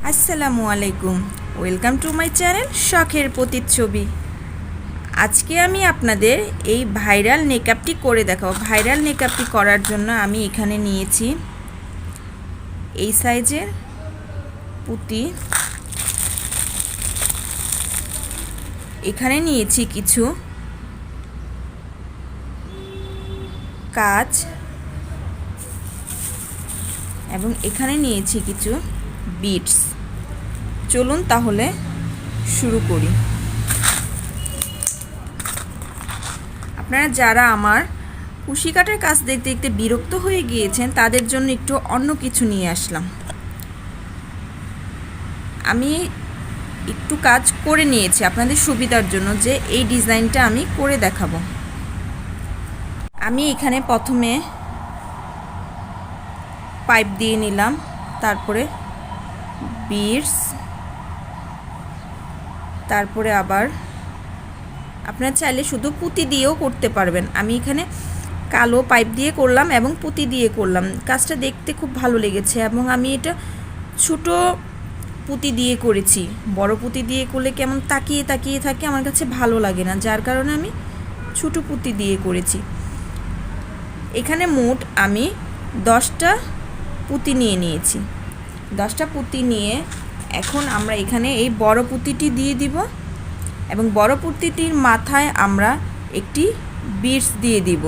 আসসালামু আলাইকুম, welcome to my channel শখের প্রতিচ্ছবি। আজকে আমি আপনাদের এই ভাইরাল মেকআপটি করে দেখাবো। ভাইরাল মেকআপটি করার জন্য আমি এখানে নিয়েছি এই সাইজের পুঁতি, এখানে নিয়েছি কিছু কাঁচ এবং এখানে নিয়েছি কিছু বিটস। চলুন তাহলে শুরু করি। আপনারা যারা আমার কুশি কাটার কাজ দেখতে দেখতে বিরক্ত হয়ে গিয়েছেন তাদের জন্য একটু অন্য কিছু নিয়ে আসলাম। আমি একটু কাজ করে নিয়েছি আপনাদের সুবিধার জন্য, যে এই ডিজাইনটা আমি করে দেখাবো। আমি এখানে প্রথমে পাইপ দিয়ে নিলাম, তারপরে বিটস, তারপরে আবার আপনারা চাইলে শুধু পুঁতি দিয়েও করতে পারবেন। আমি এখানে কালো পাইপ দিয়ে করলাম এবং পুঁতি দিয়ে করলাম। কাজটা দেখতে খুব ভালো লেগেছে এবং আমি এটা ছোট পুঁতি দিয়ে করেছি। বড় পুঁতি দিয়ে করলে কেমন তাকিয়ে তাকিয়ে থাকে, আমার কাছে ভালো লাগে না, যার কারণে আমি ছোট পুঁতি দিয়ে করেছি। এখানে মোট আমি 10টা পুঁতি নিয়ে নিয়েছি। 10টা পুঁতি নিয়ে এখন আমরা এখানে এই বড় পুঁতিটি দিয়ে দিব এবং বড় পুঁতিটির মাথায় আমরা একটি বিটস দিয়ে দিব।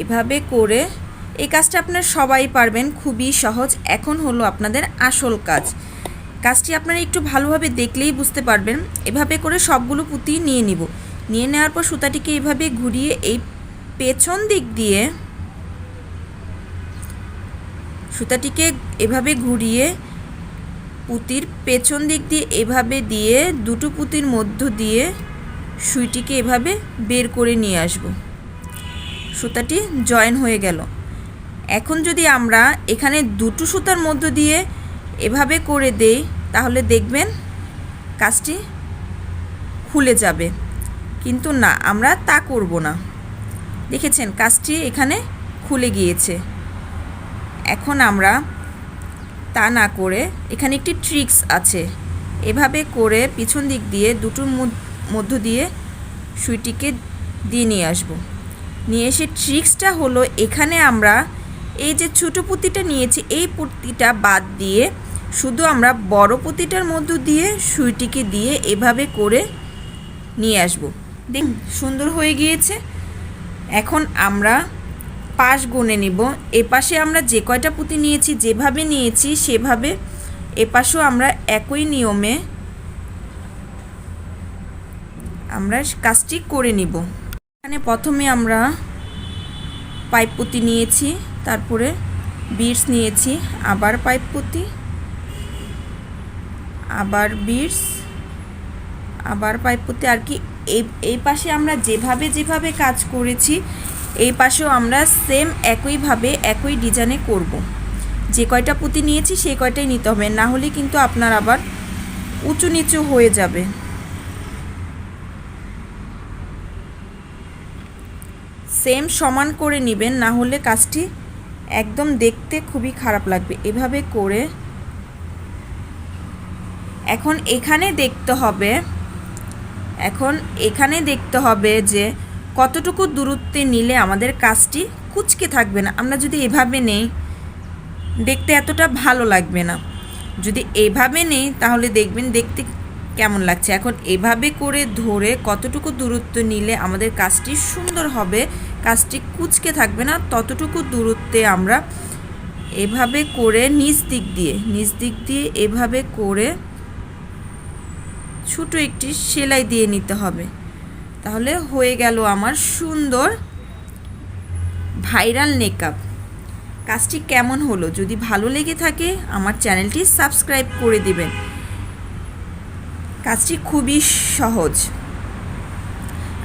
এভাবে করে এই কাজটা আপনারা সবাই পারবেন, খুবই সহজ। এখন হলো আপনাদের আসল কাজ। কাজটি আপনারা একটু ভালোভাবে দেখলেই বুঝতে পারবেন। এভাবে করে সবগুলো পুঁতি নিয়ে নিব। নিয়ে নেওয়ার পর সুতাটিকে এভাবে ঘুরিয়ে এই পেছন দিক দিয়ে সুতাটিকে এভাবে ঘুরিয়ে পুঁতির পেছন দিক দিয়ে এভাবে দিয়ে দুটো পুঁতির মধ্য দিয়ে সুইটিকে এভাবে বের করে নিয়ে আসব। সুতাটি জয়েন হয়ে গেল। এখন যদি আমরা এখানে দুটো সুতার মধ্য দিয়ে এভাবে করে দেই তাহলে দেখবেন কাজটি খুলে যাবে, কিন্তু না, আমরা তা করব না। দেখেছেন কাজটি এখানে খুলে গিয়েছে। এখন আমরা তা না করে এখানে একটি ট্রিক্স আছে। এভাবে করে পিছন দিক দিয়ে দুটোর মধ্য দিয়ে সুইটিকে দিয়ে নিয়ে আসব। নিয়ে এসে ট্রিক্সটা হলো, এখানে আমরা এই যে ছোটো পুঁতিটা নিয়েছি এই পুঁতিটা বাদ দিয়ে শুধু আমরা বড় পুঁতিটার মধ্য দিয়ে সুইটিকে দিয়ে এভাবে করে নিয়ে আসব। দেখ সুন্দর হয়ে গিয়েছে। এখন আমরা পাশ গুনে নিব। এপাশে আমরা যে কয়টা পুঁতি নিয়েছি যেভাবে নিয়েছি সেভাবে এপাশেও আমরা একই নিয়মে আমরা কাজটি করে নিব। এখানে প্রথমে আমরা পাইপ পুঁতি নিয়েছি, তারপরে বিটস নিয়েছি, আবার পাইপ পুঁতি, আবার বিটস, আবার পাইপ পুঁতি। আর কি এই পাশে আমরা যেভাবে যেভাবে কাজ করেছি এই পাশেও আমরা সেম একইভাবে একই ডিজাইনে করব। যে কয়টা পুঁতি নিয়েছি সেই কয়টাই নিতে হবে, না হলে কিন্তু আপনার আবার উঁচু নিচু হয়ে যাবে। সেম সমান করে নেবেন, না হলে কাজটি একদম দেখতে খুবই খারাপ লাগবে। এভাবে করে এখন এখানে দেখতে হবে যে কতটুকু দূরত্বে নিলে আমাদের কাজটি কুঁচকে থাকবে না। আমরা যদি এভাবে নেই দেখতে এতটা ভালো লাগবে না। যদি এভাবে নেই তাহলে দেখবেন দেখতে কেমন লাগছে। এখন এভাবে করে ধরে কতটুকু দূরত্ব নিলে আমাদের কাজটি সুন্দর হবে, কাজটি কুঁচকে থাকবে না, ততটুকু দূরত্বে আমরা এভাবে করে নিচ দিক দিয়ে এভাবে করে ছোটো একটি সেলাই দিয়ে নিতে হবে। তাহলে হয়ে গেল আমার সুন্দর ভাইরাল মেকআপ। কাজটি কেমন হলো যদি ভালো লেগে থাকে আমার চ্যানেলটি সাবস্ক্রাইব করে দিবেন। কাজটি খুবই সহজ।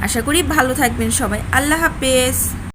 আশা করি ভালো থাকবেন সবাই। আল্লাহ হাফেজ।